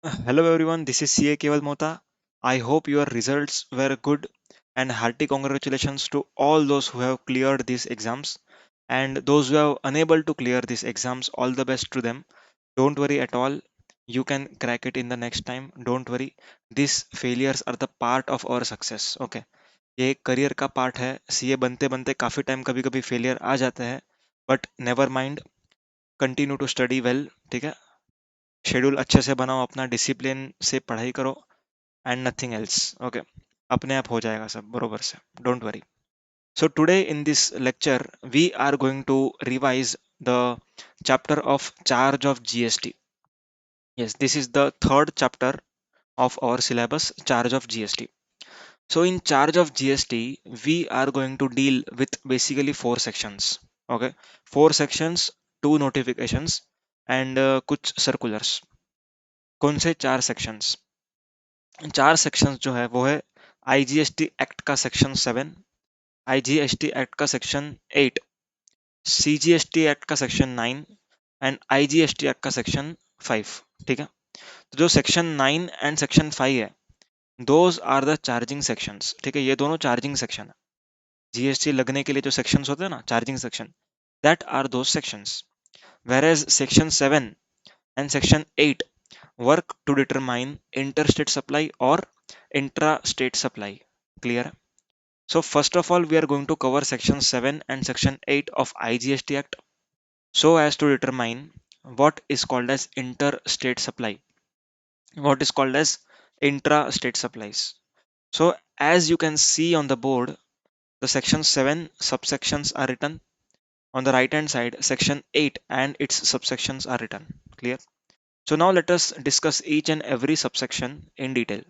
Hello everyone, this is CA Keval Mota. I hope your results were good and hearty congratulations to all those who have cleared these exams and those who have unable to clear these exams. All the best to them. Don't worry at all. You can crack it in the next time. Don't worry. These failures are the part of our success. Okay. ये career का part है. CA बनते बनते काफी time कभी कभी failure आ जाते हैं, but never mind. Continue to study well. ठीक है. शेड्यूल अच्छे से बनाओ, अपना डिसिप्लिन से पढ़ाई करो एंड नथिंग एल्स. ओके. अपने आप हो जाएगा सब बरोबर से. Don't worry. So today in this lecture we are going to revise the chapter of charge of GST. Yes, this is the third chapter of our syllabus, charge of GST. So in charge of GST we are going to deal with basically four sections. Okay, four sections, two notifications and कुछ circulars. कौन से चार sections? चार sections जो है वो है IGST act का सेक्शन 7, आईजीएसटी एक्ट का सेक्शन 8, सीजीएसटी एक्ट का सेक्शन 9 एंड आईजीएसटी एक्ट का सेक्शन 5. ठीक है. तो जो सेक्शन 9 एंड सेक्शन 5 है, those are the charging sections. ठीक है, ये दोनों चार्जिंग सेक्शन है. जीएसटी लगने के लिए जो सेक्शंस होते हैं ना, charging section, that are those sections. whereas section 7 and section 8 work to determine interstate supply or intra-state supply. Clear? So first of all, we are going to cover section 7 and section 8 of IGST Act so as to determine what is called as interstate supply, what is called as intra-state supplies. So as you can see on the board, the section 7 subsections are written. On the right hand side, section 8 and its subsections are written. Clear? So now let us discuss each and every subsection in detail.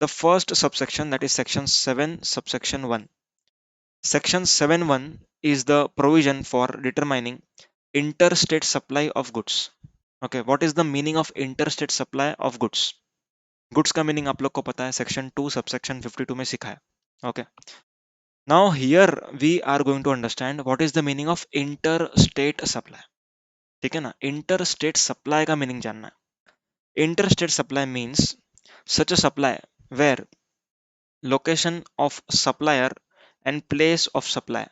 The first subsection, that is section 7 subsection 1. Section 7.1 is the provision for determining interstate supply of goods. Okay, what is the meaning of interstate supply of goods? Goods का meaning आप लोग को पता है, section 2 subsection 52 में सीखा है. Okay. Now here we are going to understand what is the meaning of interstate supply. ठीक है ना, interstate supply का meaning जानना है. Interstate supply means such a supply where location of supplier and place of supply,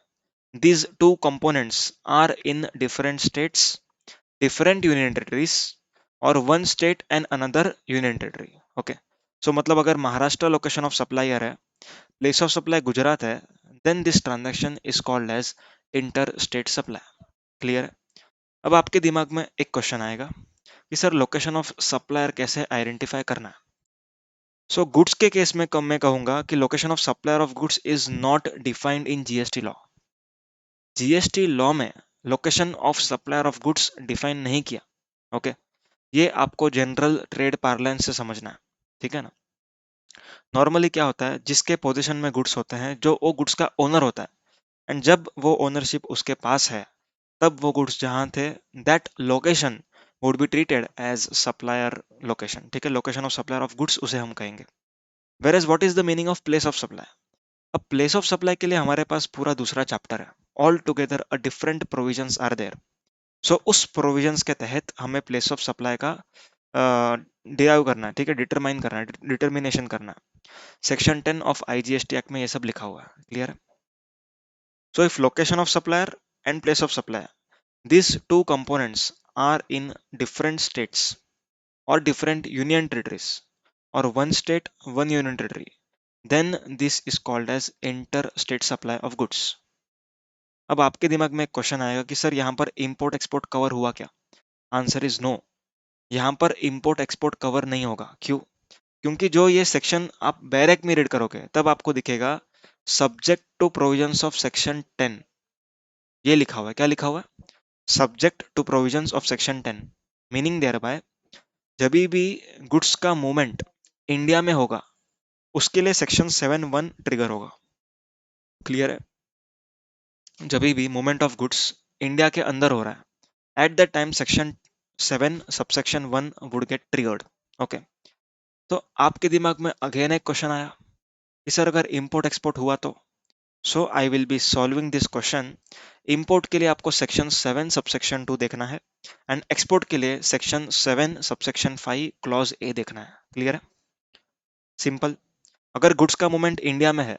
these two components are in different states, different union territories, or one state and another union territory. Okay. So मतलब अगर Maharashtra location of supplier है, place of supply Gujarat है, then this transaction is called as interstate supply. Clear है? अब आपके दिमाग में एक क्वेश्चन आएगा कि सर लोकेशन ऑफ सप्लायर कैसे आइडेंटिफाई करना है. सो गुड्स के केस में मैं कहूंगा कि location of supplier of goods is not defined in GST law. GST law में location of supplier of goods define नहीं किया. ओके. ये आपको जनरल ट्रेड पार्लेंस से समझना है. ठीक है ना. नॉर्मली क्या होता है, जिसके पोजीशन में गुड्स होते हैं, जो वो गुड्स का ओनर होता है, एंड जब वो ओनरशिप उसके पास है, तब वो गुड्स जहां थे, that location would be treated as supplier location. ठीक है, location of supplier of goods उसे हम कहेंगे. Whereas what is the meaning of place of supply? अब प्लेस ऑफ सप्लाई के लिए हमारे पास पूरा दूसरा चैप्टर है. All together a different provisions are there. So उस प्रोविजंस के तहत हमें प्लेस ऑफ सप्लाई का डिराइव करना है. ठीक है, डिटरमाइन करना है, डिटर्मिनेशन करना है. सेक्शन 10 ऑफ आईजीएसटी एक्ट में ये सब लिखा हुआ है. Clear? So if location of supplier and place of supply, these two components are in different states or different union territories or one state, one union territory, then this is called as interstate supply of goods. अब आपके दिमाग में एक question आएगा कि sir यहाँ पर import export cover हुआ क्या? Answer is no. यहाँ पर इंपोर्ट एक्सपोर्ट कवर नहीं होगा. क्यों? क्योंकि जो ये सेक्शन आप बैरेक में रीड करोगे तब आपको दिखेगा subject to provisions of section 10. ये लिखा हुआ है. क्या लिखा हुआ है? Subject to provisions of section 10. Meaning thereby, जब भी गुड्स का मूवमेंट इंडिया में होगा, उसके लिए सेक्शन 7.1 ट्रिगर होगा. क्लियर है? जब भी मूवमेंट ऑफ गुड्स इंडिया के अंदर हो रहा है, at that time section 7 subsection 1 would get triggered. Okay. तो आपके दिमाग में अगेन एक क्वेश्चन आया कि सर अगर इंपोर्ट एक्सपोर्ट हुआ तो so I will be solving this question. Import के लिए आपको सेक्शन 7 सबसेक्शन 2 देखना है एंड एक्सपोर्ट के लिए सेक्शन 7 सबसेक्शन 5 क्लॉज ए देखना है। क्लियर है? सिंपल। अगर गुड्स का मूवमेंट इंडिया में है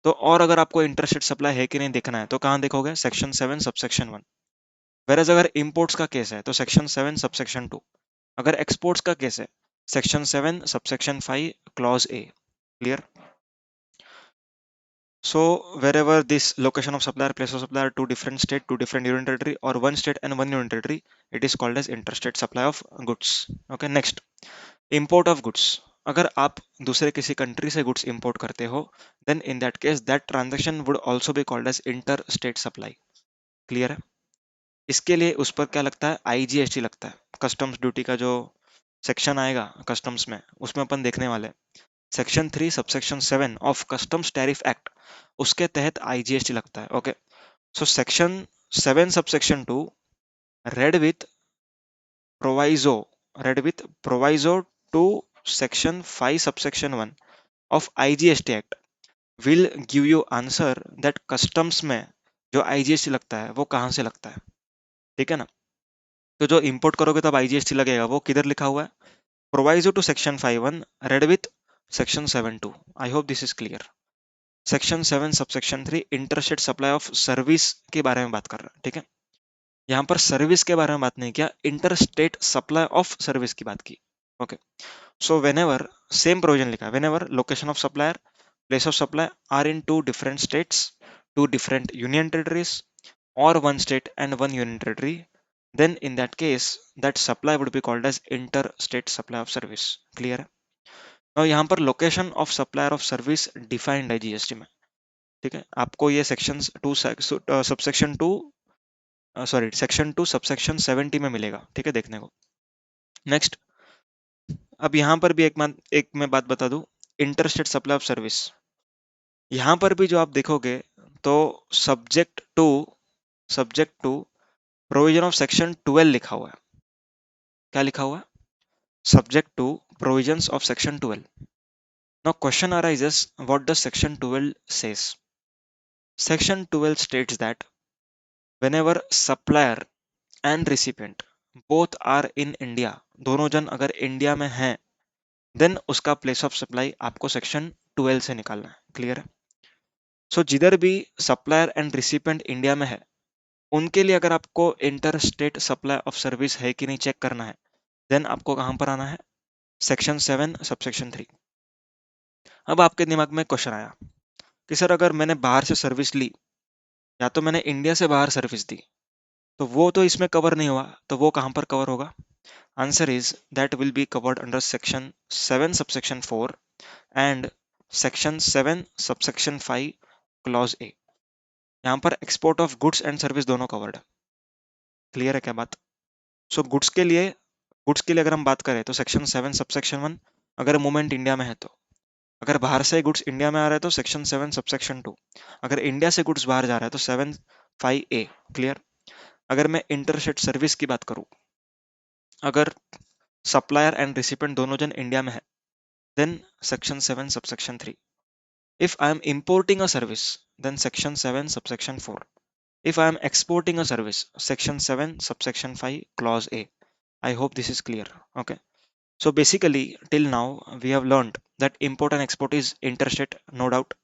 तो, और अगर आपको इंटरस्टेट सप्लाई है कि नहीं देखना है तो कहाँ देखोगे? Section 7 subsection 1। वेरएज अगर इंपोर्ट्स का केस है तो सेक्शन 7 सबसेक्शन 2। अगर एक्सपोर्ट्स का केस है section 7 subsection 5 clause A. Clear? So wherever this location of supplier, place of supplier, two different state, two different union territory, or one state and one union territory, it is called as interstate supply of goods. Okay, next, import of goods. अगर आप दूसरे किसी country से goods import करते हो then in that case that transaction would also be called as inter state supply. Clear है? इसके लिए उस पर क्या लगता है? आईजीएसटी लगता है। कस्टम्स ड्यूटी का जो सेक्शन आएगा कस्टम्स में, उसमें अपन देखने वाले section 3 subsection 7 of customs tariff act, उसके तहत आईजीएसटी लगता है। Okay, so section 7 subsection 2 read with proviso read with proviso to section 5 subsection 1 of IGST Act will give you answer that customs में जो IGST लगता है वो कहाँ से लगता है। ठीक है ना? तो जो इंपोर्ट करोगे तब IGST लगेगा, वो किधर लिखा हुआ है? Proviso to section 5(1) read with section 7(2). I hope this is clear. Section 7 subsection 3 interstate supply of service के बारे में बात कर रहा है। ठीक है, यहाँ पर सर्विस के बारे में बात नहीं किया, इंटरस्टेट सप्लाई ऑफ सर्विस की बात की। Okay, so whenever same provision लिखा है, whenever location of supplier, place of supply are in two different states, two different union territories, और one state and one union territory, then in that case that supply would be called as interstate supply of service. Clear है? और यहाँ पर location of supplier of service defined है GST में। ठीक है, आपको ये section 2 subsection 2 sorry section 2 subsection 70 में मिलेगा। ठीक है, देखने को। नेक्स्ट, अब यहाँ पर भी एक मैं बात बता दूं, इंटरस्टेट सप्लाई ऑफ सर्विस, यहाँ पर भी जो आप देखोगे तो subject to provision of section 12 लिखा हुआ है। क्या लिखा हुआ है? Subject to provisions of section 12. Now question arises, what does section 12 says? Section 12 states that whenever supplier and recipient both are in India, दोनों जन अगर इंडिया में हैं, देन उसका प्लेस ऑफ सप्लाई आपको सेक्शन 12 से निकालना है। क्लियर है? सो जिधर भी सप्लायर एंड रिसिपिएंट इंडिया में है उनके लिए अगर आपको inter state supply of service है कि नहीं चेक करना है, देन आपको कहां पर आना है? Section 7 subsection 3। अब आपके दिमाग में क्वेश्चन आया कि सर अगर मैंने बाहर से सर्विस ली या तो मैंने इंडिया से बाहर सर्विस दी तो वो तो इसमें कवर नहीं हुआ, तो वो कहां पर कवर होगा? Answer is that will be covered under section 7 subsection 4 and section 7 subsection 5 clause ए। यहाँ पर export of goods and service दोनों कवर्ड है। क्लियर है क्या बात? सो गुड्स के लिए अगर हम बात करें तो सेक्शन 7 सबसेक्शन 1 अगर मूवमेंट इंडिया में है तो, अगर बाहर से गुड्स इंडिया में आ रहा है तो सेक्शन 7 सबसेक्शन 2, अगर इंडिया से गुड्स बाहर जा रहा है तो 7(5)(a). क्लियर? अगर मैं इंटरस्टेट सर्विस की बात करूं, अगर सप्लायर एंड रिसिपिएंट दोनों जन इंडिया में है, then section 7 subsection 3। If I am importing a service, then section 7 subsection 4। If I am exporting a service, section 7 subsection 5 clause A. I hope this is clear. Okay, so basically till now we have learned that import and export is interstate, no doubt,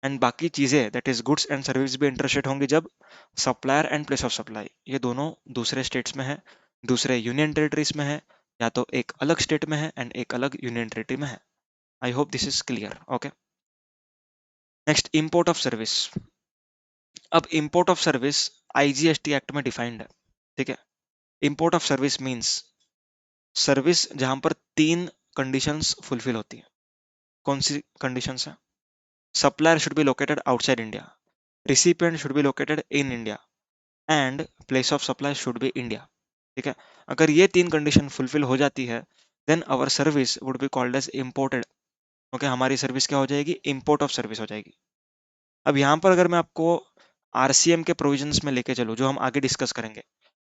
and बाकी चीजें that is goods and service भी interstate होंगी जब supplier and place of supply ये दोनों दूसरे states में है, दूसरे यूनियन टेरिटरीज में है, या तो एक अलग स्टेट में है एंड एक अलग यूनियन टेरिटरी में है। I hope this is clear. Okay, next, import of service. अब import of service IGST act में डिफाइंड है। ठीक है, import of service means service जहां पर 3 कंडीशंस फुलफिल होती है। कौन सी कंडीशंस है? Supplier should be located outside India, recipient should be located in India and place of supply should be India। ठीक है, अगर ये 3 कंडीशन फुलफिल हो जाती है then our service would be called as imported. Okay, हमारी service क्या हो जाएगी? इंपोर्ट ऑफ सर्विस हो जाएगी। अब यहाँ पर अगर मैं आपको आरसीएम के प्रोविजंस में लेके चलूँ जो हम आगे डिस्कस करेंगे,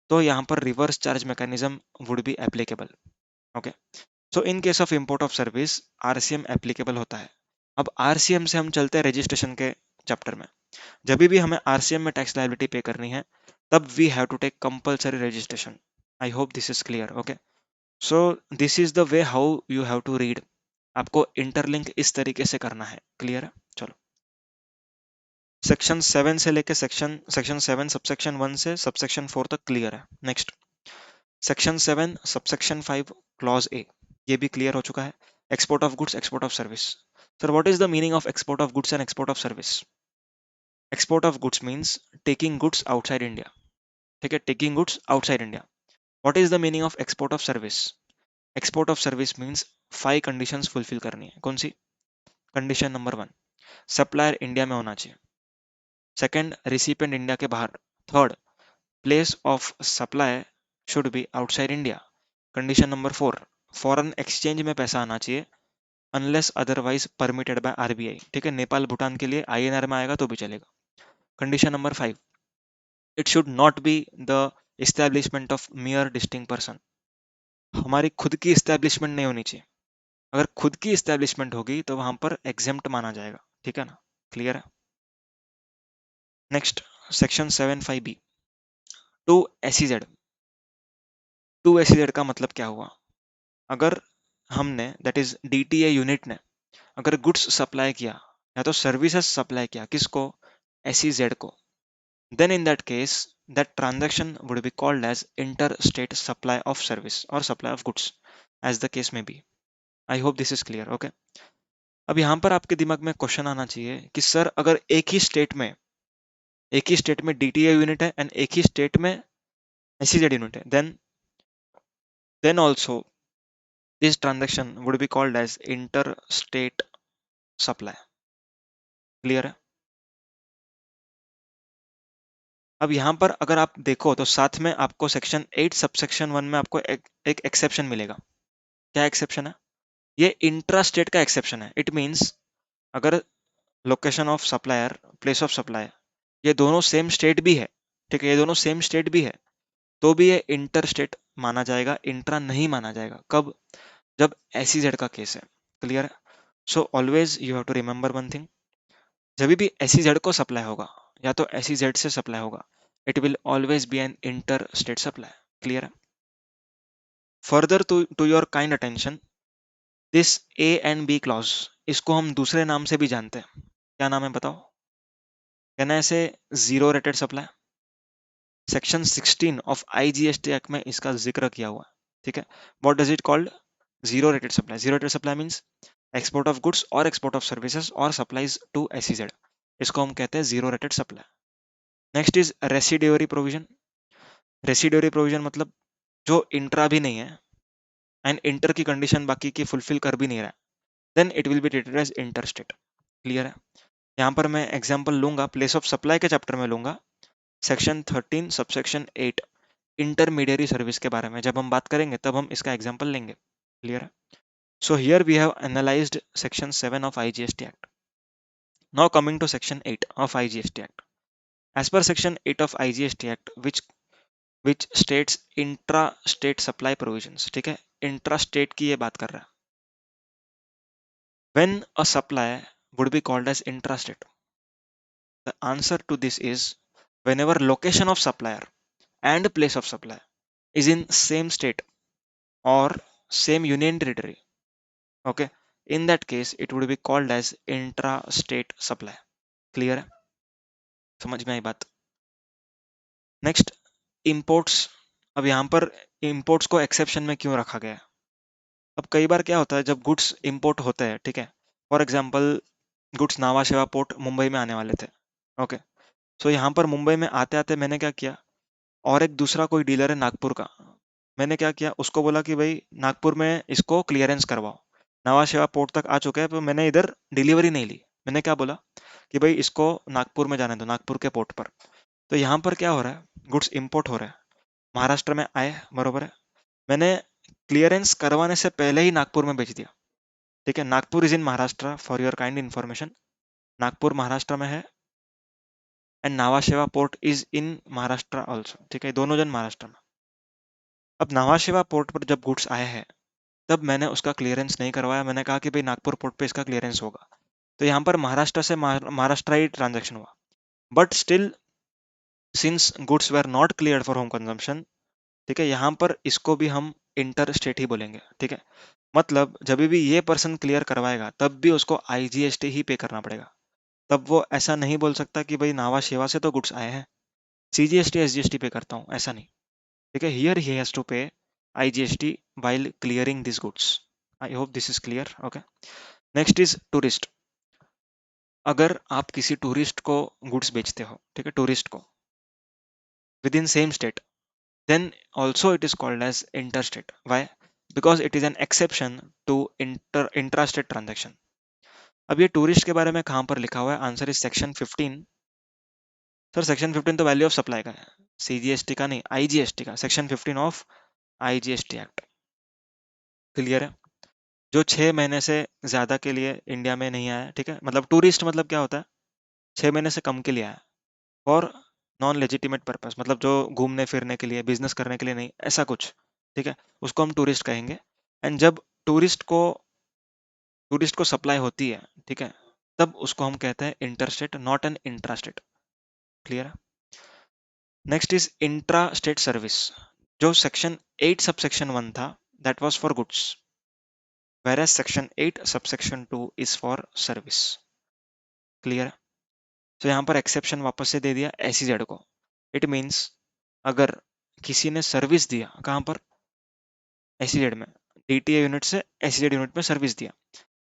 तो यहाँ पर reverse charge mechanism would be applicable. Okay, so in case of import of service RCM applicable होता है। अब आरसीएम से हम चलते हैं रजिस्ट्रेशन के चैप्टर में। जब भी हमें आरसीएम में टैक्स लायबिलिटी पे करनी है, तब we have to take compulsory registration. I hope this is clear. Okay, so this is the way how you have to read. आपको इंटरलिंक इस तरीके से करना है। क्लियर है? चलो, सेक्शन 7 से लेके सेक्शन 7 सबसेक्शन 1 से सबसेक्शन 4 तक क्लियर है। नेक्स्ट, सेक्शन 7 सबसेक्शन 5 क्लॉज ए, ये भी क्लियर हो चुका है। Export of goods, export of service. Sir, what is the meaning of export of goods and export of service? Export of goods means taking goods outside India. ठीक है, taking goods outside India. What is the meaning of export of service? Export of service means 5 conditions fulfil करनी है। कौन सी? Condition number 1, supplier India में होना चाहिए। Second, recipient India के बाहर। Third, place of supply should be outside India. Condition number 4, foreign exchange में पैसा आना चाहिए unless otherwise permitted by RBI. ठीक है, नेपाल भूटान के लिए आईएनआर में आएगा तो भी चलेगा। Condition number 5, it should not be the establishment of मियर distinct person. हमारी खुद की एस्टेब्लिशमेंट नहीं होनी चाहिए। अगर खुद की एस्टेब्लिशमेंट होगी तो वहां पर एग्जेम्प्ट माना जाएगा। ठीक है ना? क्लियर है? Next, section 7(5)(b), to SEZ. To SEZ का मतलब क्या हुआ? अगर हमने, दैट इज डीटीए यूनिट ने, अगर गुड्स सप्लाई किया या तो सर्विसेज सप्लाई किया, किसको? एसईजेड को, then in that case that transaction would be called as interstate supply of service or supply of goods, as the case may be. I hope this is clear. Okay, अब यहाँ पर आपके दिमाग में question आना चाहिए कि सर, अगर एक ही स्टेट में डीटीए यूनिट है एंड एक ही स्टेट में एसईजेड यूनिट है, then also this transaction would be called as interstate supply. Clear है? अब यहाँ पर अगर आप देखो तो साथ में आपको सेक्शन 8 सबसेक्शन 1 में आपको एक एक्सेप्शन मिलेगा। क्या एक्सेप्शन है? ये इंट्रा स्टेट का एक्सेप्शन है। इट मीन्स अगर location of supplier, place of supply, ये दोनों सेम स्टेट भी है, ठीक है, ये दोनों सेम स्टेट भी है, तो भी ये इंटर स्टेट माना जाएगा, इंट्रा नहीं माना जाएगा। कब? जब एसईजेड का केस है। क्लियर है? So always you have to remember one thing, जब भी एसईजेड को सप्लाई होगा या तो एसईजेड से सप्लाई होगा, it will always be an inter state supply. Clear है? Further to your kind attention, this A and B clause, इसको हम दूसरे नाम से भी जानते हैं। क्या नाम है बताओ? कहना है इसे zero rated supply. Section 16 of IGST act में इसका जिक्र किया हुआ है। ठीक है, what does it called? Zero rated supply. Zero rated supply means export of goods और एक्सपोर्ट ऑफ सर्विसेज और सप्लाईज टू एसईजेड, इसको हम कहते हैं zero rated supply. Next is residuary provision. Residuary provision मतलब जो इंट्रा भी नहीं है एंड इंटर की कंडीशन बाकी की फुलफिल कर भी नहीं रहा है, then it will be treated as interstate. Clear है? यहाँ पर मैं एग्जांपल लूंगा, प्लेस ऑफ सप्लाई के चैप्टर में लूंगा, सेक्शन 13 सबसेक्शन 8 इंटरमीडियरी सर्विस के बारे में जब हम बात करेंगे तब हम इसका एग्जांपल लेंगे। क्लियर है? So here we have analysed section 7 of IGST act. Now coming to section 8 of IGST act. As per section 8 of IGST act which states intra state supply provisions. ठीक है, इंट्रा स्टेट की ये बात कर रहा है। When a supply would be called as intra state? The answer to this is whenever location of supplier and place of supply is in same state or same union territory, okay, in that case it would be called as intra-state supply. Clear है? समझ में आई बात? Next, imports. अब यहाँ पर imports को exception में क्यों रखा गया है? अब कई बार क्या होता है जब गुड्स इंपोर्ट होते हैं, ठीक है, फॉर एग्जांपल गुड्स नावा शेवा पोर्ट मुंबई में आने वाले थे। ओके, सो यहाँ पर मुंबई में आते आते मैंने क्या किया, और एक दूसरा कोई डीलर है नागपुर का, मैंने क्या किया, उसको बोला कि भाई नागपुर में इसको क्लियरेंस करवाओ। नवा शेवा पोर्ट तक आ चुका है, तो मैंने इधर डिलीवरी नहीं ली। मैंने क्या बोला कि भाई इसको नागपुर में जाने दो, नागपुर के पोर्ट पर। तो यहाँ पर क्या हो रहा है, गुड्स इंपोर्ट हो रहे हैं, महाराष्ट्र में आए, बरोबर है, मैंने क्लियरेंस करवाने से पहले ही नागपुर में बेच दिया। ठीक है, Nagpur is in Maharashtra, for your kind information, Nagpur Maharashtra में है एंड नावा शेवा port is in Maharashtra also. ठीक है, दोनों जन महाराष्ट्र में। अब नावा शेवा पोर्ट पर जब गुड्स आए हैं तब मैंने उसका क्लियरेंस नहीं करवाया, मैंने कहा कि भाई नागपुर पोर्ट पे इसका क्लियरेंस होगा। तो यहाँ पर महाराष्ट्र से महाराष्ट्र ही ट्रांजेक्शन हुआ, but still since goods were not clear for home consumption, ठीक है, यहाँ पर इसको भी हम इंटर स्टेट ही बोलेंगे, ठीक है। मतलब जब भी ये पर्सन क्लियर करवाएगा तब भी उसको आईजीएसटी ही पे करना पड़ेगा, तब वो ऐसा नहीं बोल सकता कि भाई नावा शेवा से तो गुड्स आए हैं, सीजीएसटी एसजीएसटी पे करता हूँ, ऐसा नहीं, ठीक है। हियर ही हैज टू पे IGST while clearing these goods. I hope this is clear. Okay. Next is tourist. अगर आप किसी टूरिस्ट को गुड्स बेचते हो, ठीक है, टूरिस्ट को with in same state, then also it is called as interstate. Why? Because it is an exception to intrastate transaction. अब ये टूरिस्ट के बारे में कहाँ पर लिखा हुआ है? Answer is section 15। Sir section 15 तो वैल्यू ऑफ सप्लाई का है, सीजीएसटी का नहीं, आईजीएसटी का, section 15 of IGST act. Clear है? जो 6 महीने से ज्यादा के लिए इंडिया में नहीं आया, ठीक है, मतलब टूरिस्ट मतलब क्या होता है? 6 महीने से कम के लिए आया, फॉर नॉन लेजिटिमेट पर्पस, मतलब जो घूमने फिरने के लिए, बिजनेस करने के लिए नहीं, ऐसा कुछ, ठीक है, उसको हम टूरिस्ट कहेंगे। एंड जब टूरिस्ट को सप्लाई होती है, ठीक है, तब उसको हम कहते हैं interstate, not an intrastate. Clear है? Next is intra state service. जो सेक्शन 8 सबसेक्शन 1 था, that was for goods, whereas section 8 subsection 2 is for service. Clear है? तो यहाँ पर एक्सेप्शन वापस से दे दिया एसईजेड को। इट मीन्स अगर किसी ने सर्विस दिया, कहाँ पर? एसईजेड में, डीटीए यूनिट से एसईजेड यूनिट में सर्विस दिया,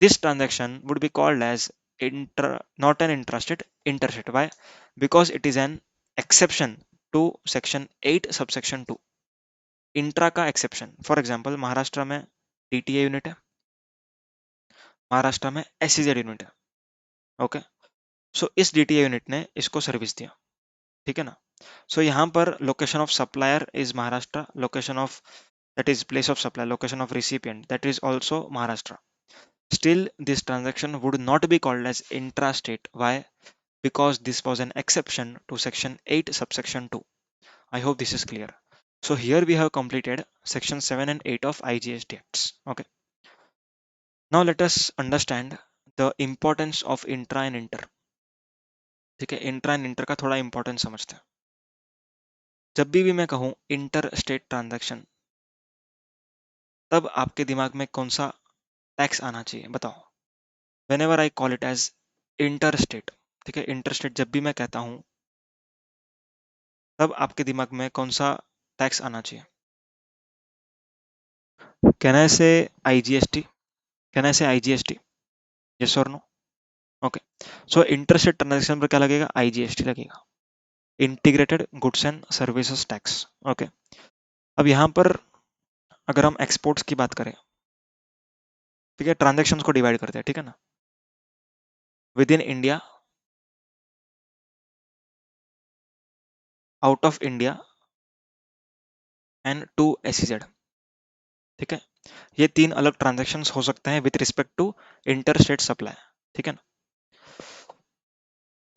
this transaction would be called as not an intrastate, interstate. Why? Because it is an exception to section 8 subsection 2, intra का एक्सेप्शन। फॉर एग्जांपल महाराष्ट्र में डीटीए यूनिट है, महाराष्ट्र में SEZ unit है, okay. सो इस DTA unit ने इसको service दिया, ठीक है ना। सो यहाँ पर location of supplier is Maharashtra, location of, that is place of supply, location of recipient, that is also Maharashtra. Still, this transaction would not be called as intrastate. Why? Because this was an exception to section 8 subsection 2. I hope this is clear. So here we have completed section 7 and 8 of IGST Acts. Okay. Now let us understand the importance of intra and inter. ठीक है, intra and inter का थोड़ा importance समझते हैं। जब भी मैं कहूँ इंटर स्टेट ट्रांजैक्शन, तब आपके दिमाग में कौन सा टैक्स आना चाहिए? बताओ। Whenever I call it as interstate, ठीक है, इंटरस्टेट जब भी मैं कहता हूं, तब आपके दिमाग में कौन सा टैक्स आना चाहिए? कैन आई से आईजीएसटी? कैन आई से आईजीएसटी? यस और नो? ओके। सो इंटरस्टेट ट्रांजैक्शन पर क्या लगेगा? आईजीएसटी लगेगा, integrated goods and services tax. Okay. अब यहाँ पर अगर हम एक्सपोर्ट्स की बात करें, ठीक है, ट्रांजेक्शन को डिवाइड करते हैं, ठीक है ना, within India, out of India and to SEZ, ठीक है। ये 3 अलग ट्रांजेक्शन हो सकते हैं with respect to inter state supply, ठीक है ना।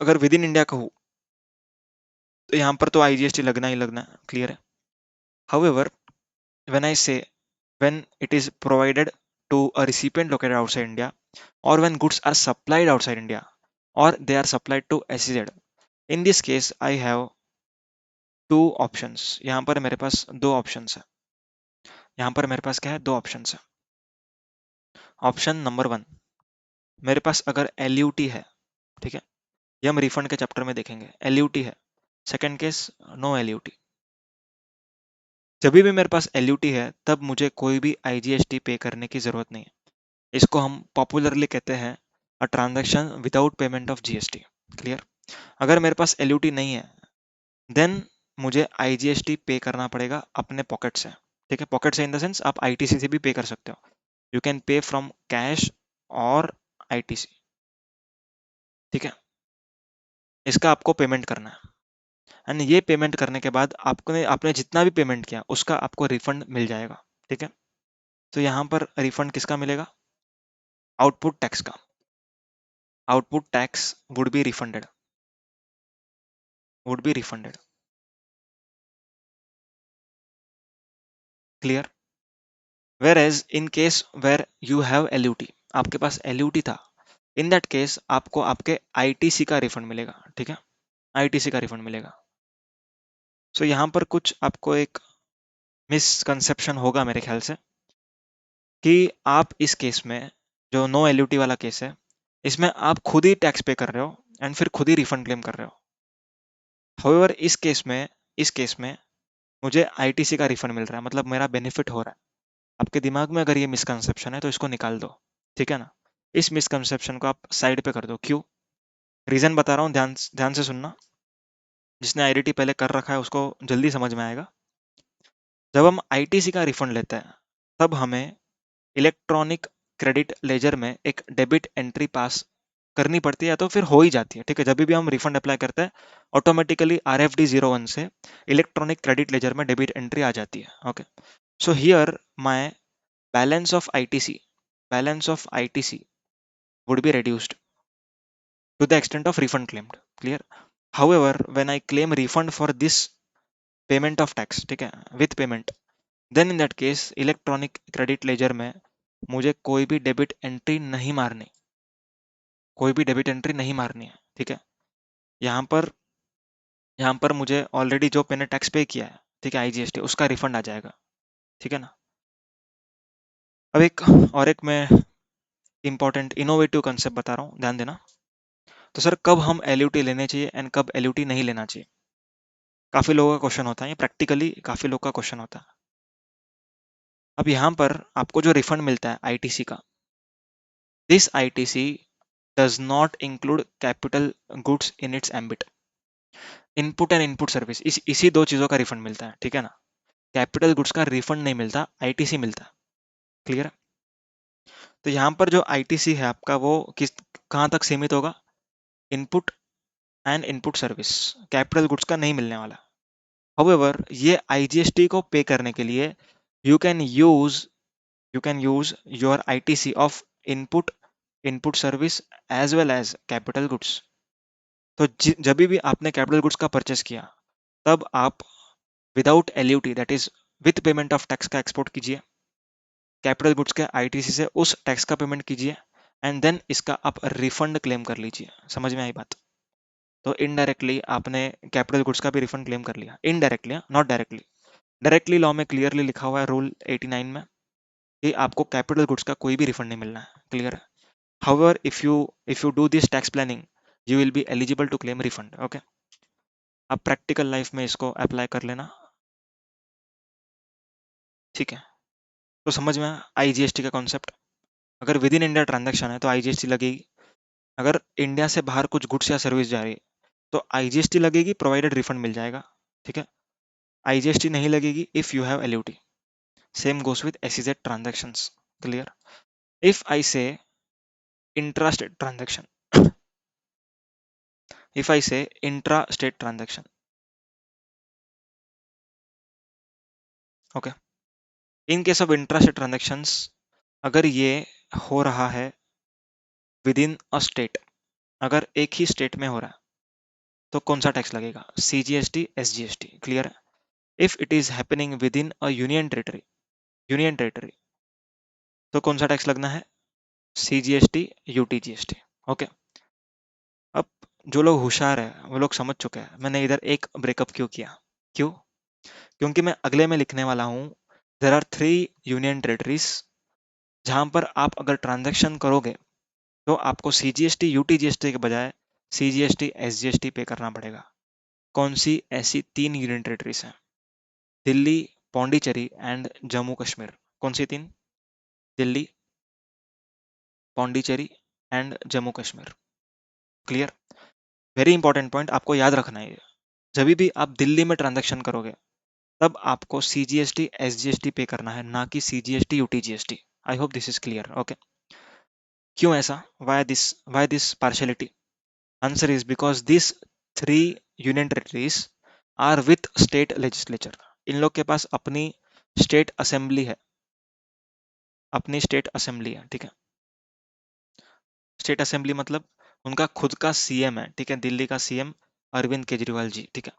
अगर विद इन इंडिया कहूँ तो यहाँ पर तो आईजीएसटी लगना ही लगना है, क्लियर है। However when I say when it is provided to a recipient located outside India, और when goods are supplied outside India, और they are supplied to SEZ, in this case I have two options. यहाँ पर मेरे पास दो options है। यहाँ पर मेरे पास क्या है? दो ऑप्शंस है। ऑप्शन नंबर 1, मेरे पास अगर एलयूटी है, ठीक है, ये हम रिफंड के चैप्टर में देखेंगे, एलयूटी है। Second case, no LUT. जब भी मेरे पास एलयूटी है, तब मुझे कोई भी आईजीएसटी पे करने की जरूरत नहीं है। इसको हम पॉपुलरली कहते हैं a transaction without payment of GST. Clear? अगर मेरे पास एलयूटी नहीं है, देन मुझे आईजीएसटी पे करना पड़ेगा अपने पॉकेट से, ठीक है। पॉकेट से इन द सेंस आप आईटीसी से भी पे कर सकते हो, you can pay from cash और आईटीसी, ठीक है। इसका आपको पेमेंट करना है, एंड ये पेमेंट करने के बाद आपने आपने जितना भी पेमेंट किया उसका आपको रिफंड मिल जाएगा, ठीक है। तो यहाँ पर रिफंड किसका मिलेगा? आउटपुट टैक्स का। Output tax would be refunded, would be refunded. Clear? Whereas in case where you have LUT, आपके पास एलयूटी था, इन दैट केस आपको आपके आईटीसी का रिफंड मिलेगा, ठीक है, आईटीसी का रिफंड मिलेगा। सो यहाँ पर कुछ आपको एक मिसकंसेप्शन होगा मेरे ख्याल से, कि आप इस केस में, जो नो एल्यूटी वाला केस है, इसमें आप खुद ही टैक्स पे कर रहे हो एंड फिर खुद ही रिफंड क्लेम कर रहे हो। हाउएवर इस केस में मुझे आईटीसी का रिफंड मिल रहा है, मतलब मेरा बेनिफिट हो रहा है। आपके दिमाग में अगर ये मिसकंसेप्शन है तो इसको निकाल दो, ठीक है ना। इस मिसकंसेप्शन को आप साइड पे कर दो। क्यों? रीजन बता रहा हूँ, ध्यान ध्यान से सुनना। जिसने आईडीटी पहले कर रखा है उसको जल्दी समझ में आएगा। जब हम आईटीसी का रिफंड लेते हैं तब हमें इलेक्ट्रॉनिक क्रेडिट लेजर में एक डेबिट एंट्री पास करनी पड़ती है, या तो फिर हो ही जाती है, ठीक है। जब भी हम रिफंड अप्लाई करते हैं ऑटोमेटिकली RFD 01 से इलेक्ट्रॉनिक क्रेडिट लेजर में डेबिट एंट्री आ जाती है। Okay, so here my balance of ITC balance of ITC would be reduced to the extent of refund claimed. Clear? However, when I claim refund for this payment of tax, ठीक है, with payment, then in that case electronic credit ledger में मुझे कोई भी debit entry नहीं मारनी, कोई भी डेबिट एंट्री नहीं मारनी है, ठीक है। यहाँ पर यहाँ पर मुझे ऑलरेडी जो मैंने टैक्स पे किया है, ठीक है, IGST, उसका रिफंड आ जाएगा, ठीक है ना। अब एक और एक मैं इंपॉर्टेंट इनोवेटिव कंसेप्ट बता रहा हूँ, ध्यान देना। तो सर कब हम एलयूटी लेने चाहिए एंड कब एलयूटी नहीं लेना चाहिए, काफी लोगों का क्वेश्चन होता है, ये प्रैक्टिकली काफी लोग का क्वेश्चन होता है। अब यहाँ पर आपको जो रिफंड मिलता है आईटीसी का, this ITC does not include capital goods in its ambit. Input and input service, इसी दो चीजों का रिफंड मिलता है, ठीक है ना। कैपिटल गुड्स का रिफंड नहीं मिलता, आईटीसी मिलता है। क्लियर है? तो यहाँ पर जो आईटीसी है आपका, वो किस कहाँ तक सीमित होगा? Input and input service, capital goods का नहीं मिलने वाला। However, ये IGST को पे करने के लिए you can use you can use your ITC of input service as well as capital goods। तो जब भी आपने कैपिटल गुड्स का परचेस किया तब आप without LUT, that is with payment of tax का एक्सपोर्ट कीजिए, कैपिटल गुड्स के आईटीसी से उस टैक्स का पेमेंट कीजिए एंड देन इसका आप रिफंड क्लेम कर लीजिए। समझ में आई बात? तो इनडायरेक्टली आपने कैपिटल गुड्स का भी रिफंड क्लेम कर लिया, indirectly, not directly. Directly law में क्लियरली लिखा हुआ है, रूल 89 में, कि आपको कैपिटल गुड्स का कोई भी रिफंड नहीं मिलना है। क्लियर है? However if you do this tax planning you will be eligible to claim refund. Okay, आप प्रैक्टिकल लाइफ में इसको अप्लाई कर लेना, ठीक है। तो समझ में आईजीएसटी का कॉन्सेप्ट। अगर विद इन इंडिया ट्रांजेक्शन है तो आईजीएसटी लगेगी। अगर इंडिया से बाहर कुछ गुड्स या सर्विस जा रही है तो आईजीएसटी लगेगी, प्रोवाइडेड रिफंड मिल जाएगा, ठीक है। आईजीएसटी नहीं लगेगी if you have LUT. Same goes with SEZ transactions. Clear? If I से intra-state transaction, if I say intra-state transaction, okay, in case of intra-state transactions, अगर ये हो रहा है विद इन अ स्टेट, अगर एक ही स्टेट में हो रहा है तो कौन सा टैक्स लगेगा? CGST, SGST। क्लियर है? If it is happening with in a union territory तो कौन सा टैक्स लगना है? CGST, UTGST। ओके, अब जो लोग होशियार है वो लोग समझ चुके हैं मैंने इधर एक ब्रेकअप क्यों किया। क्यों? क्योंकि मैं अगले में लिखने वाला हूँ, देर आर 3 यूनियन टेरिटरीज जहां पर आप अगर ट्रांजैक्शन करोगे तो आपको CGST, UTGST के बजाय CGST, SGST पे करना पड़ेगा। कौन सी ऐसी 3 यूनियन टेरिटरीज हैं? दिल्ली, पौंडीचेरी एंड जम्मू कश्मीर। कौन सी 3? Delhi, Pondicherry and Jammu Kashmir. Clear? Very important point आपको याद रखना है। जब भी आप दिल्ली में ट्रांजैक्शन करोगे तब आपको CGST, SGST पे करना है, ना कि CGST, UTGST। I hope this is clear. Okay, क्यों ऐसा? Why this partiality? Answer is because this 3 union territories are with state legislature. इन लोग के पास अपनी स्टेट असेंबली है, अपनी स्टेट असेंबली है, ठीक है। स्टेट असेंबली मतलब उनका खुद का सीएम है, ठीक है, दिल्ली का सीएम अरविंद केजरीवाल जी, ठीक है।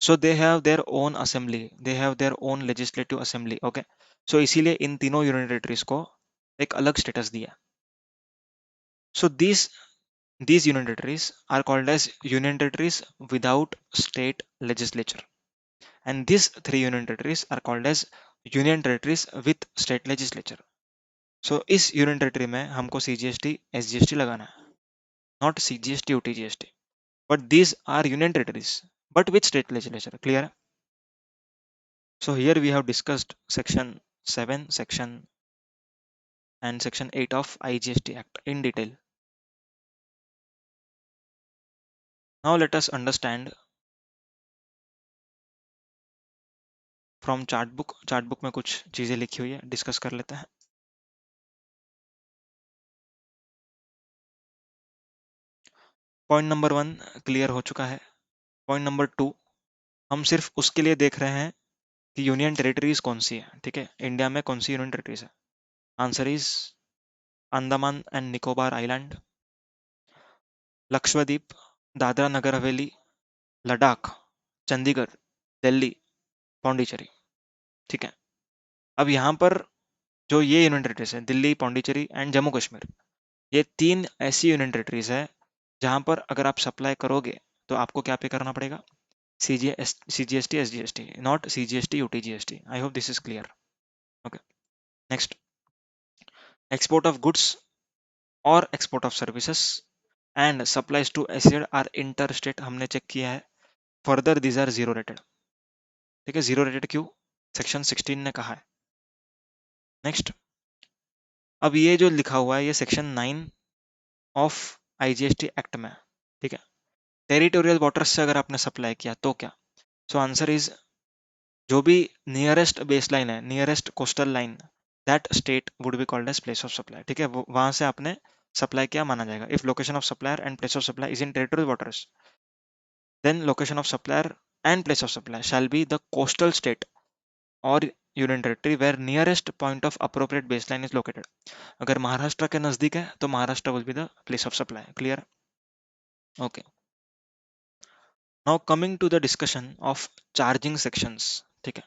So they have their own assembly, they have their own legislative assembly. Okay, so इसीलिए इन तीनों यूनियन टेरिटरीज को एक अलग स्टेटस दिया। So these union territories are called as union territories without state legislature, and these three union territories are called as union territories with state legislature. So इस union territory में हमको CGST SGST लगाना है, not CGST UTGST, but these are union territories but with state legislature. Clear? So here we have discussed section 7, section and section 8 of IGST Act in detail. Now let us understand from chart book. Chart book में कुछ चीजें लिखी हुई है, discuss कर लेते हैं. Point number 1 clear हो चुका है. पॉइंट नंबर 2 हम सिर्फ उसके लिए देख रहे हैं कि यूनियन टेरिटरीज कौन सी है. ठीक है, इंडिया में कौन सी यूनियन टेरिटरीज है. Answer is Andaman and Nicobar island, Lakshadweep, Dadra Nagar Haveli, Ladakh, Chandigarh, Delhi, Pondicherry. ठीक है, अब यहाँ पर जो ये यूनियन टेरिटरीज है, दिल्ली, पौंडीचेरी एंड जम्मू कश्मीर, ये तीन ऐसी यूनियन टेरिटरीज है जहां पर अगर आप सप्लाई करोगे तो आपको क्या पे करना पड़ेगा. CGST SGST, not CGST UTGST. I hope this is clear. Okay, next. Export of goods और export of services and supplies to SEZ are inter state. हमने चेक किया है. Further these are zero rated. ठीक है, zero rated क्यों? Section 16 ने कहा है. नेक्स्ट. अब ये जो लिखा हुआ है ये सेक्शन 9 ऑफ IGST एक्ट में. ठीक है, टेरिटोरियल वाटर्स से अगर आपने सप्लाई किया तो क्या. सो आंसर इज जो भी नियरेस्ट बेस लाइन है, nearest coastal line, that state would be called as place of supply. ठीक है, वहां से आपने सप्लाई किया माना जाएगा. If location of supplier and place of supply is in territorial waters, then location of supplier and place of supply shall be the coastal state और union territory where nearest point of appropriate base line is located. अगर महाराष्ट्र के नजदीक है तो Maharashtra will be the place of supply. Clear? Okay. Now coming to the discussion of charging sections. ठीक है,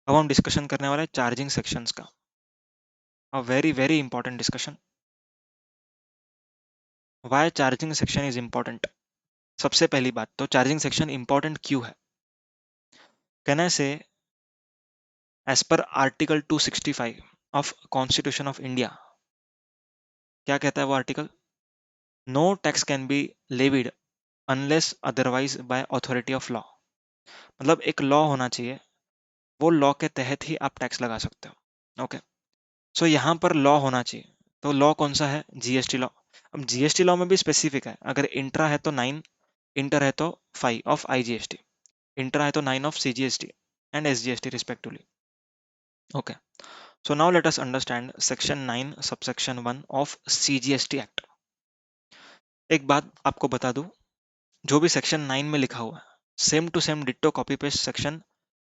अब हम डिस्कशन करने वाले हैं चार्जिंग सेक्शंस का. A very very important discussion. Why charging section is important. सबसे पहली बात तो चार्जिंग सेक्शन इंपॉर्टेंट क्यों है. Can I say as per article 265 of constitution of India, क्या कहता है वो article. No tax can be levied unless otherwise by authority of law. मतलब एक लॉ होना चाहिए, वो लॉ के तहत ही आप टैक्स लगा सकते हो. ओके, सो यहाँ पर लॉ होना चाहिए. तो लॉ कौन सा है? GST law. अब GST लॉ में भी स्पेसिफिक है. अगर इंट्रा है तो 9, इंटर है तो 5 ऑफ IGST, इंट्रा है तो 9 of CGST and SGST respectively. Okay, so now let us understand section 9 subsection 1 of CGST act. एक बात आपको बता दूं, जो भी सेक्शन 9 में लिखा हुआ है same to same ditto copy paste section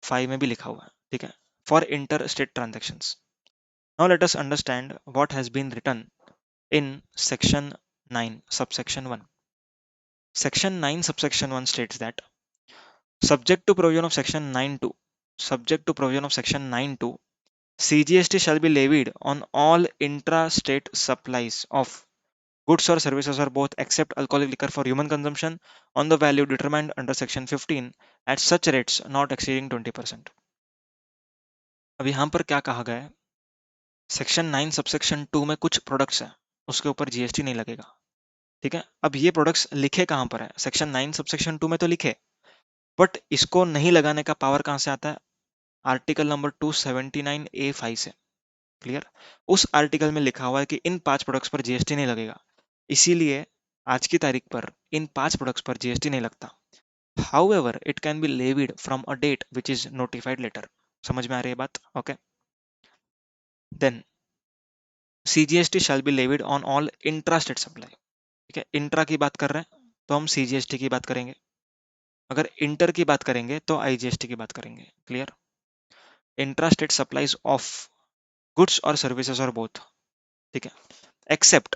5 में भी लिखा हुआ है. ठीक है, for inter state transactions. Now let us understand what has been written in section 9 subsection 1. Section 9 subsection 1 states that subject to provision of section 9(2), subject to provision of section 9(2), CGST shall be levied on all intra-state supplies of goods or services or both except alcoholic liquor for human consumption on the value determined under section 15 at such rates not exceeding 20%. अब यहाँ पर क्या कहा गया है, section 9 subsection 2 में कुछ products है उसके ऊपर GST नहीं लगेगा. ठीक है, अब ये प्रोडक्ट्स लिखे कहां पर है? सेक्शन 9 सबसेक्शन 2 में तो लिखे, बट इसको नहीं लगाने का पावर कहां से आता है? आर्टिकल नंबर 279A(5) से. क्लियर? उस आर्टिकल में लिखा हुआ है कि इन 5 प्रोडक्ट्स पर GST नहीं लगेगा. इसीलिए आज की तारीख पर इन 5 प्रोडक्ट्स पर GST नहीं लगता. However it can be levied from a date which is notified later. समझ में आ रही है बात? Okay, then CGST shall be levied on all intra state supply. ठीक है, इंट्रा की बात कर रहे हैं तो हम CGST की बात करेंगे, अगर इंटर की बात करेंगे तो IGST की बात करेंगे. Clear? Intra state supplies of goods और सर्विसेज और बोथ. ठीक है, except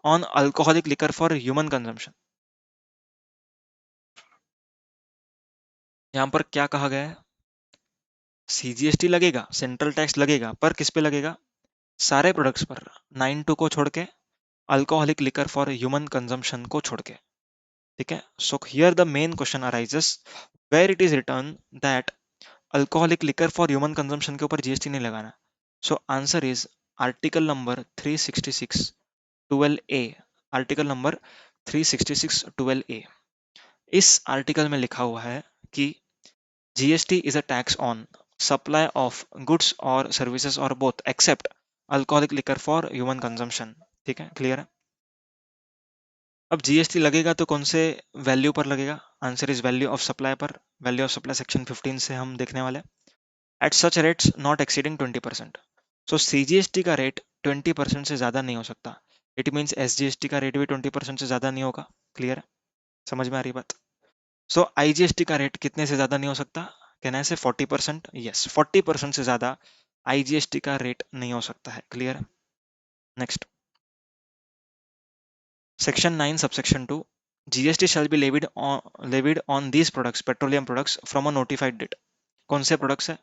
on alcoholic liquor for human consumption. यहां पर क्या कहा गया है? CGST लगेगा, सेंट्रल टैक्स लगेगा, पर किस पे लगेगा? सारे प्रोडक्ट्स पर, 9(2) को छोड़ के alcoholic liquor for human consumption को छोड़ के, ठीक है। So here the main question arises where it is written that alcoholic liquor for human consumption के ऊपर जीएसटी नहीं लगाना। So answer is article number 366 12A। Article number 366 12A। इस आर्टिकल में लिखा हुआ है कि GST is a tax on supply of goods और सर्विसेज और both except alcoholic liquor for human consumption, ठीक है, क्लियर है। अब जीएसटी लगेगा तो कौन से वैल्यू पर लगेगा? Answer is value of supply पर। वैल्यू ऑफ सप्लाई सेक्शन 15 से हम देखने वाले हैं। At such rates not exceeding 20%। So CGST का रेट 20% से ज्यादा नहीं हो सकता। इट मीन्स एसजीएसटी का रेट भी 20% से ज्यादा नहीं होगा। क्लियर है, समझ में आ रही बात? सो आईजीएसटी का रेट कितने से ज्यादा नहीं हो सकता? कहना है से 40%। यस, 40% से ज्यादा आईजीएसटी का रेट नहीं हो सकता है। क्लियर है। Next, section 9 subsection 2, GST shall be levied on these products, petroleum products from a notified date। कौन से प्रोडक्ट्स है?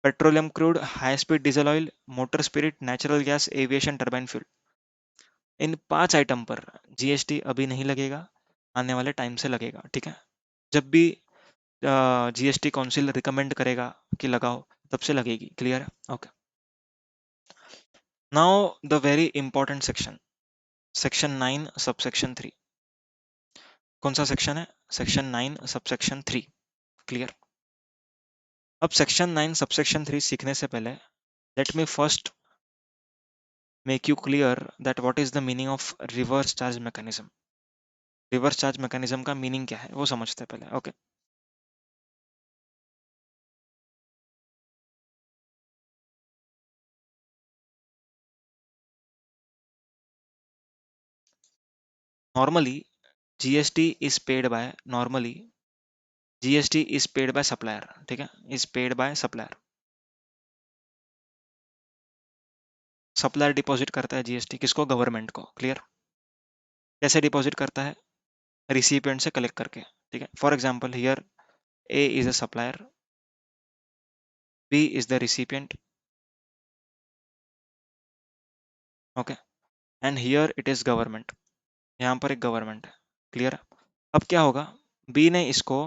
Petroleum crude, high speed diesel oil, motor spirit, natural gas, aviation turbine fuel. इन 5 item पर GST अभी नहीं लगेगा, आने वाले टाइम से लगेगा, ठीक है। जब भी जीएसटी काउंसिल रिकमेंड करेगा कि लगाओ, तब से लगेगी। क्लियर है, okay. Now the very important section, section 9 subsection 3। कौन सा सेक्शन है? Section 9 subsection 3। क्लियर। अब सेक्शन 9 सबसेक्शन 3 सीखने से पहले let me first make you clear that what is the meaning of reverse charge mechanism. Reverse charge mechanism का meaning क्या है वो समझते हैं पहले, okay. Normally GST is paid by GST is paid by supplier, ठीक है, is paid by supplier. Supplier deposit करता है जीएसटी किसको? गवर्नमेंट को। क्लियर। कैसे डिपॉजिट करता है? रिसिपिएंट से कलेक्ट करके, ठीक है। For example here A is a supplier, B is the recipient, okay, and here it is government. यहाँ पर एक गवर्नमेंट है। क्लियर। अब क्या होगा? बी ने इसको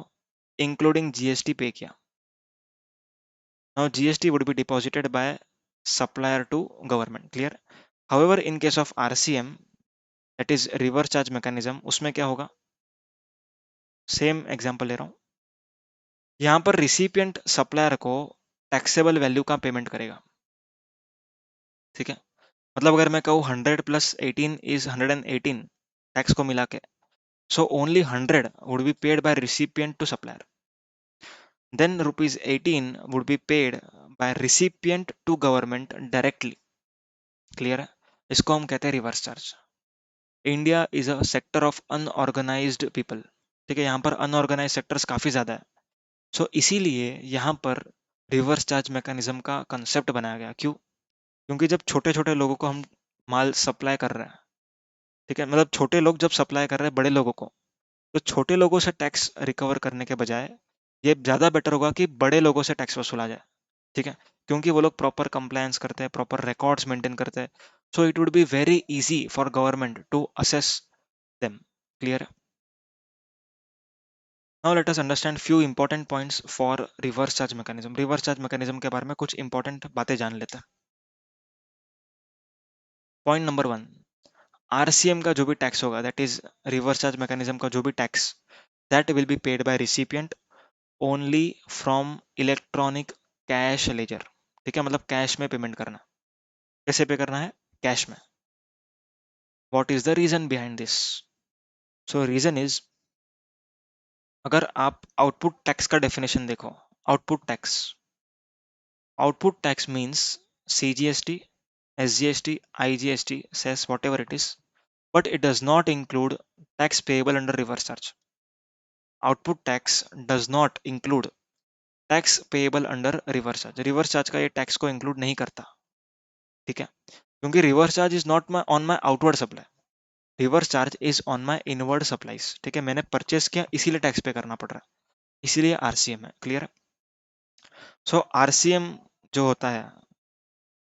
इंक्लूडिंग जीएसटी पे किया। Now GST would be deposited by supplier to government. Clear. However in case of RCM, that is reverse charge mechanism, उसमें क्या होगा? सेम एग्जांपल ले रहा हूँ। यहाँ पर रिसिपिएंट सप्लायर को टैक्सेबल वैल्यू का पेमेंट करेगा, ठीक है। मतलब अगर मैं कहूँ 100 प्लस 18 इज 118 टैक्स को मिला के, so only 100 would be paid by recipient to supplier, then rupees 18 would be paid by recipient to government directly। Clear है। इसको हम कहते हैं reverse charge. India is a sector of unorganised people, ठीक है, यहाँ पर अनऑर्गेनाइज सेक्टर्स काफी ज्यादा है। सो इसीलिए यहाँ पर रिवर्स चार्ज मैकेनिज्म का कंसेप्ट बनाया गया। क्यों? क्योंकि जब छोटे छोटे लोगों को हम माल सप्लाई कर रहे हैं, ठीक है, मतलब छोटे लोग जब सप्लाई कर रहे हैं बड़े लोगों को, तो छोटे लोगों से टैक्स रिकवर करने के बजाय ये ज़्यादा बेटर होगा कि बड़े लोगों से टैक्स वसूला जाए, ठीक है, क्योंकि वो लोग प्रॉपर कंप्लायंस करते हैं, प्रॉपर रिकॉर्ड्स मेंटेन करते हैं। So it would be very easy for government to assess them. Clear. Now let us understand few important points for reverse charge mechanism. Reverse charge mechanism के बारे में कुछ important बातें जान लेते हैं। पॉइंट नंबर 1, आरसीएम का जो भी टैक्स होगा, that is reverse charge mechanism का जो भी tax, that will be paid by recipient only from electronic cash ledger, ठीक है, मतलब कैश में पेमेंट करना। कैसे पे करना है? कैश में। What is the reason behind this? So reason is, अगर आप आउटपुट टैक्स का डेफिनेशन देखो, output tax, output tax means CGST, SGST, IGST, cess, whatever it is, but it does not include tax payable under reverse charge। Output tax does not include tax payable under reverse charge. Reverse charge का ये tax को include नहीं करता, ठीक है, क्योंकि reverse charge is not my on my outward supply, reverse charge is on my inward supplies, ठीक है, मैंने परचेस किया इसीलिए टैक्स पे करना पड़ रहा है, इसीलिए आरसीएम है। क्लियर है। सो आरसीएम जो होता है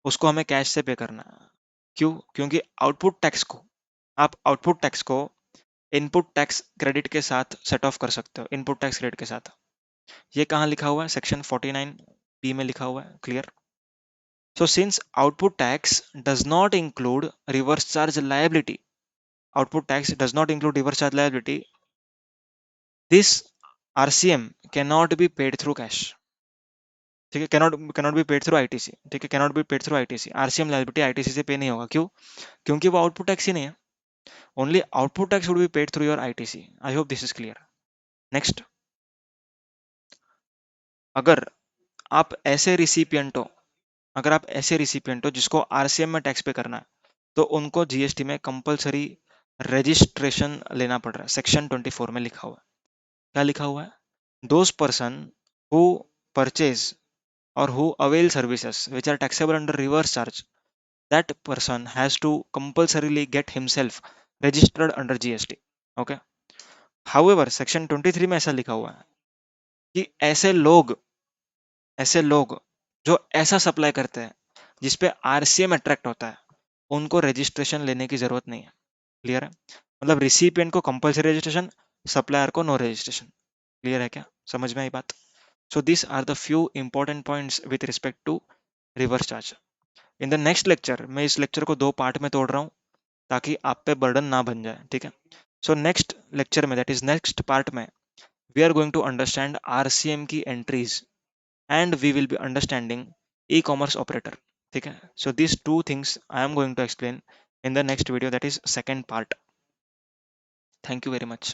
उसको हमें कैश से पे करना है। क्यों? क्योंकि आउटपुट टैक्स को आप आउटपुट टैक्स को इनपुट टैक्स क्रेडिट के साथ सेट ऑफ कर सकते हो, इनपुट टैक्स क्रेडिट के साथ। ये कहाँ लिखा हुआ है? सेक्शन 49 बी में लिखा हुआ है, clear? So since output tax does not include reverse charge liability, output tax does not include reverse charge liability, this RCM cannot be paid through cash. ठीक है, cannot be paid through ITC, ठीक है, cannot be paid through ITC, RCM liability ITC से पे नहीं होगा, क्यों? क्योंकि वो आउटपुट टैक्स ही नहीं है। Only output tax would be paid through your ITC। I hope this is clear. Next, अगर आप ऐसे रिसिपिएंट हो, अगर आप ऐसे रिसिपिएंट हो जिसको आरसीएम में टैक्स पे करना है, तो उनको जीएसटी में कंपलसरी रजिस्ट्रेशन लेना पड़ रहा है। सेक्शन 24 में लिखा हुआ है, क्या लिखा हुआ है? दोज पर्सन हु परचेज और who avail services which are taxable under reverse charge, that person has to compulsorily get himself registered under GST. Okay, however section 23 में ऐसा लिखा हुआ है कि ऐसे लोग जो ऐसा सप्लाई करते हैं जिसपे आरसीएम अट्रैक्ट होता है, उनको रजिस्ट्रेशन लेने की जरूरत नहीं है। क्लियर है? मतलब रिसिपिएंट को कंपलसरी रजिस्ट्रेशन, सप्लायर को नो रजिस्ट्रेशन। क्लियर है क्या? समझ में आई बात? So this are the few important points with respect to reverse charge. In the next lecture, मैं इस लेक्चर को दो पार्ट में तोड़ रहा हूँ ताकि आप पे बर्डन ना बन जाए, ठीक है? सो नेक्स्ट लेक्चर में, दैट इज नेक्स्ट पार्ट में, we are going to understand RCM की entries and we will be understanding e-commerce operator, ठीक है? So these two things I am going to explain in the next video, that is second part. Thank you very much.